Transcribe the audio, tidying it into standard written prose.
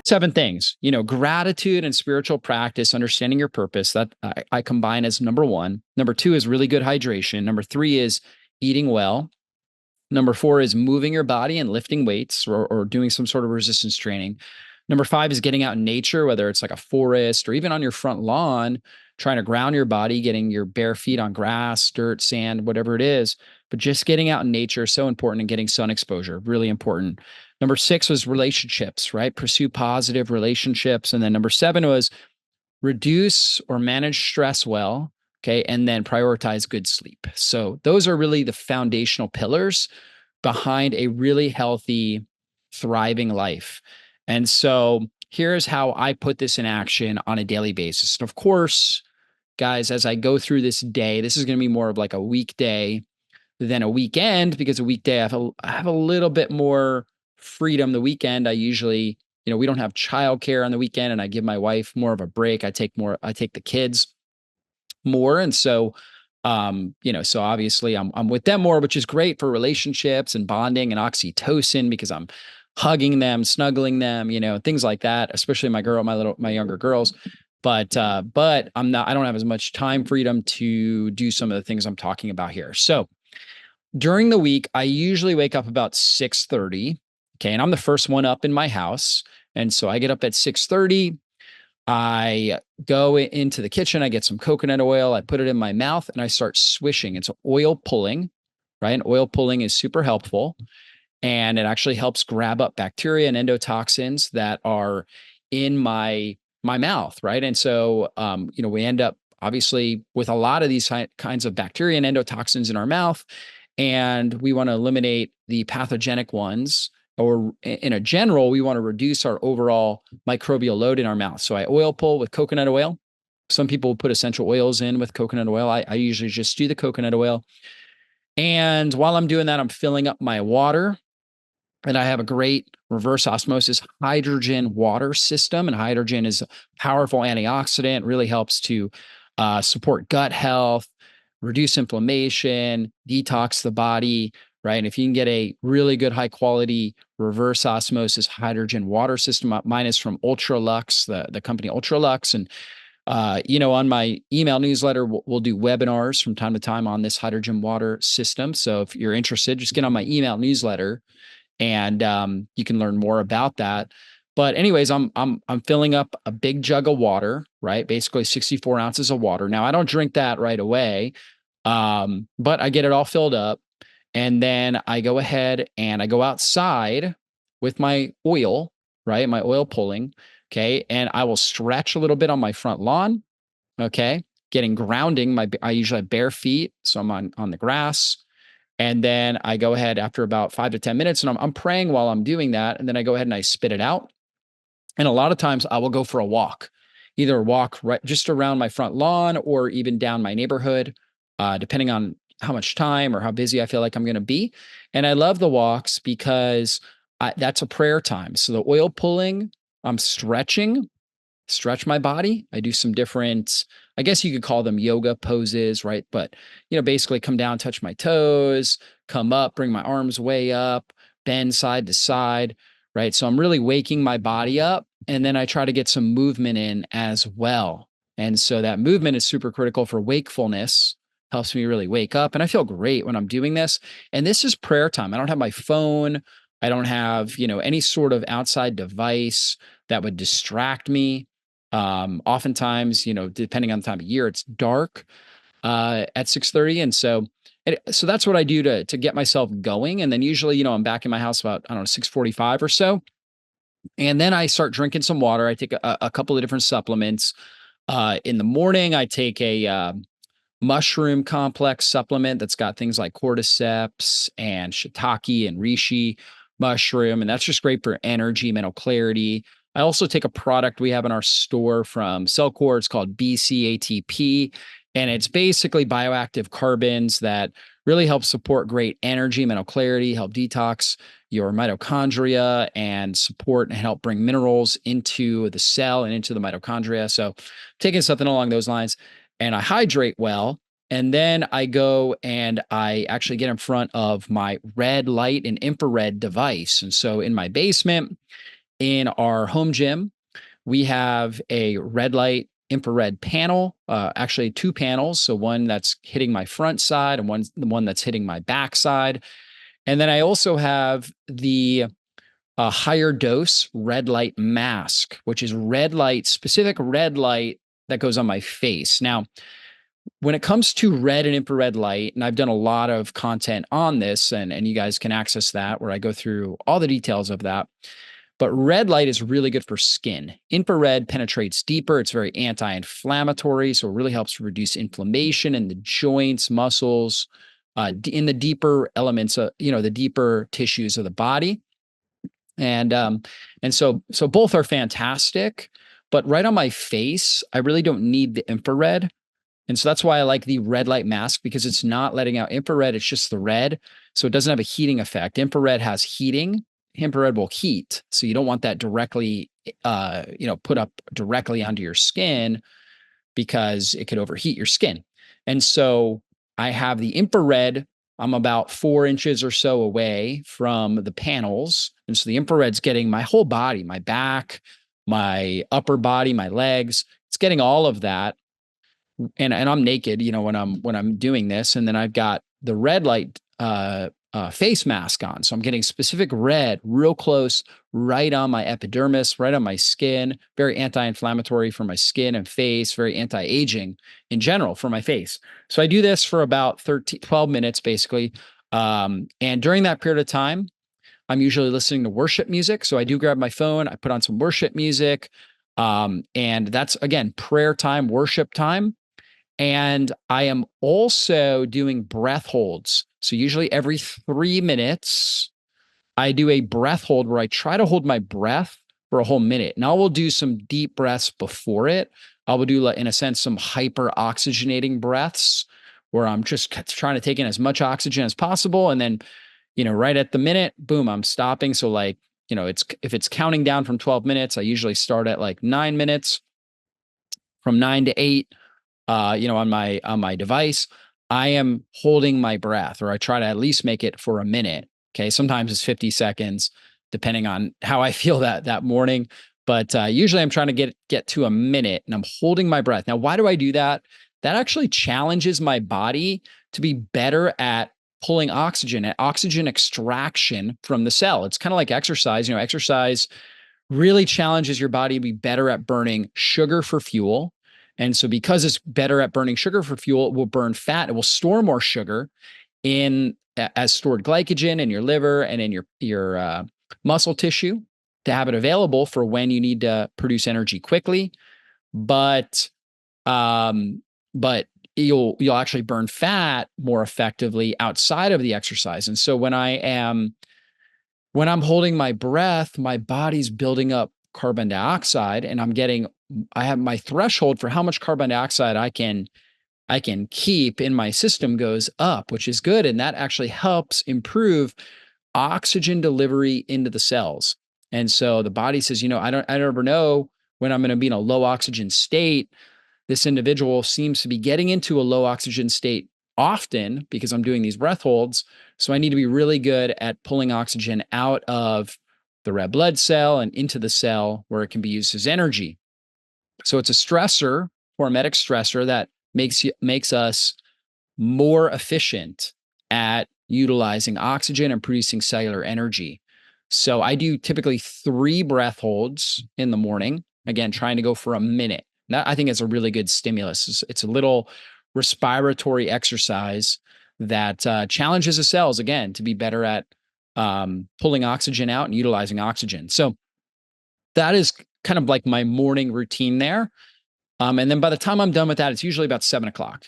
7 things, gratitude and spiritual practice, understanding your purpose, that I combine as number 1. Number 2 is really good hydration. Number 3 is eating well. Number 4 is moving your body and lifting weights or doing some sort of resistance training. Number 5 is getting out in nature, whether it's like a forest or even on your front lawn, trying to ground your body, getting your bare feet on grass, dirt, sand, whatever it is. But just getting out in nature is so important, and getting sun exposure, really important. Number 6 was relationships, right? Pursue positive relationships. And then number 7 was reduce or manage stress well. Okay. And then prioritize good sleep. So those are really the foundational pillars behind a really healthy, thriving life. And so here's how I put this in action on a daily basis. And of course, guys, as I go through this day, this is going to be more of like a weekday than a weekend, because a weekday I have a little bit more freedom. The weekend, I usually, we don't have childcare on the weekend, and I give my wife more of a break. I take the kids more. And so, so obviously I'm with them more, which is great for relationships and bonding and oxytocin, because I'm hugging them, snuggling them, things like that, especially my younger girls. But I don't have as much time freedom to do some of the things I'm talking about here. So during the week, I usually wake up about 6:30. Okay. And I'm the first one up in my house. And so I get up at 6:30. I go into the kitchen, I get some coconut oil, I put it in my mouth, and I start swishing. It's oil pulling, right? And oil pulling is super helpful. And it actually helps grab up bacteria and endotoxins that are in my mouth, right? And so, we end up obviously with a lot of these kinds of bacteria and endotoxins in our mouth, and we want to eliminate the pathogenic ones, or in a general, we want to reduce our overall microbial load in our mouth. So I oil pull with coconut oil. Some people put essential oils in with coconut oil. I usually just do the coconut oil. And while I'm doing that, I'm filling up my water. And I have a great reverse osmosis hydrogen water system. And hydrogen is a powerful antioxidant, really helps to support gut health, reduce inflammation, detox the body, right? And if you can get a really good high quality reverse osmosis hydrogen water system, mine is from Ultralux, the company Ultralux. And, on my email newsletter, we'll do webinars from time to time on this hydrogen water system. So if you're interested, just get on my email newsletter, and you can learn more about that. But anyways, I'm filling up a big jug of water, right? Basically 64 ounces of water. Now I don't drink that right away, but I get it all filled up, and then I go ahead and I go outside with my oil, right? My oil pulling, okay, and I will stretch a little bit on my front lawn, okay, getting grounding. I usually have bare feet, so I'm on the grass. And then I go ahead after about 5 to 10 minutes, and I'm praying while I'm doing that. And then I go ahead and I spit it out. And a lot of times I will go for a walk, either walk right just around my front lawn or even down my neighborhood, depending on how much time or how busy I feel like I'm going to be. And I love the walks because that's a prayer time. So the oil pulling, I'm stretch my body. I do some different, I guess you could call them yoga poses, right? But, basically come down, touch my toes, come up, bring my arms way up, bend side to side, right? So I'm really waking my body up, and then I try to get some movement in as well. And so that movement is super critical for wakefulness, helps me really wake up. And I feel great when I'm doing this. And this is prayer time. I don't have my phone. I don't have, any sort of outside device that would distract me. Oftentimes, depending on the time of year, it's dark at 6:30. And so that's what I do to get myself going. And then usually, I'm back in my house about, I don't know, 6:45 or so. And then I start drinking some water. I take a couple of different supplements. In the morning, I take a mushroom complex supplement that's got things like cordyceps and shiitake and reishi mushroom. And that's just great for energy, mental clarity. I also take a product we have in our store from Cellcore. It's called BCATP. And it's basically bioactive carbons that really help support great energy, mental clarity, help detox your mitochondria, and support and help bring minerals into the cell and into the mitochondria. So taking something along those lines. And I hydrate well. And then I go and I actually get in front of my red light and infrared device. And so in my basement, in our home gym, we have a red light infrared panel, actually 2 panels. So one that's hitting my front side and the one that's hitting my back side. And then I also have the higher dose red light mask, which is specific red light that goes on my face. Now, when it comes to red and infrared light, and I've done a lot of content on this, and you guys can access that where I go through all the details of that. But red light is really good for skin. Infrared penetrates deeper. It's very anti-inflammatory, so it really helps reduce inflammation in the joints, muscles, in the deeper elements of, the deeper tissues of the body. And so both are fantastic, but right on my face, I really don't need the infrared. And so that's why I like the red light mask, because it's not letting out infrared. It's just the red. So it doesn't have a heating effect. Infrared has heating. Infrared will heat. So you don't want that directly, put up directly onto your skin, because it could overheat your skin. And so I have the infrared. I'm about 4 inches or so away from the panels. And so the infrared's getting my whole body, my back, my upper body, my legs. It's getting all of that. And I'm naked, when I'm doing this. And then I've got the red light face mask on. So I'm getting specific red real close, right on my epidermis, right on my skin, very anti-inflammatory for my skin and face, very anti-aging in general for my face. So I do this for about 12 minutes, basically. And during that period of time, I'm usually listening to worship music. So I do grab my phone, I put on some worship music. And that's, again, prayer time, worship time. And I am also doing breath holds. So usually every 3 minutes, I do a breath hold where I try to hold my breath for a whole minute. Now we'll do some deep breaths before it. I will do, in a sense, some hyper oxygenating breaths where I'm just trying to take in as much oxygen as possible. And then, right at the minute, boom, I'm stopping. So if it's counting down from 12 minutes, I usually start at 9 minutes, from 9 to 8. On my device, I am holding my breath, or I try to at least make it for a minute. Okay. Sometimes it's 50 seconds, depending on how I feel that morning. But usually I'm trying to get to a minute, and I'm holding my breath. Now, why do I do that? That actually challenges my body to be better at pulling oxygen, at oxygen extraction from the cell. It's kind of like exercise. Exercise really challenges your body to be better at burning sugar for fuel. And so because it's better at burning sugar for fuel, it will burn fat. It will store more sugar as stored glycogen in your liver and in your muscle tissue, to have it available for when you need to produce energy quickly. But you'll actually burn fat more effectively outside of the exercise. And so when I'm holding my breath, my body's building up carbon dioxide, and I have my threshold for how much carbon dioxide I can keep in my system goes up, which is good. And that actually helps improve oxygen delivery into the cells. And so the body says, I never know when I'm going to be in a low oxygen state. This individual seems to be getting into a low oxygen state often because I'm doing these breath holds. So I need to be really good at pulling oxygen out of the red blood cell and into the cell where it can be used as energy. So it's a stressor, hormetic stressor, that makes us more efficient at utilizing oxygen and producing cellular energy. So I do typically 3 breath holds in the morning, again, trying to go for a minute. That, I think, is a really good stimulus. It's a little respiratory exercise that challenges the cells, again, to be better at pulling oxygen out and utilizing oxygen. So that is kind of like my morning routine there. And then by the time I'm done with that, it's usually about 7 o'clock.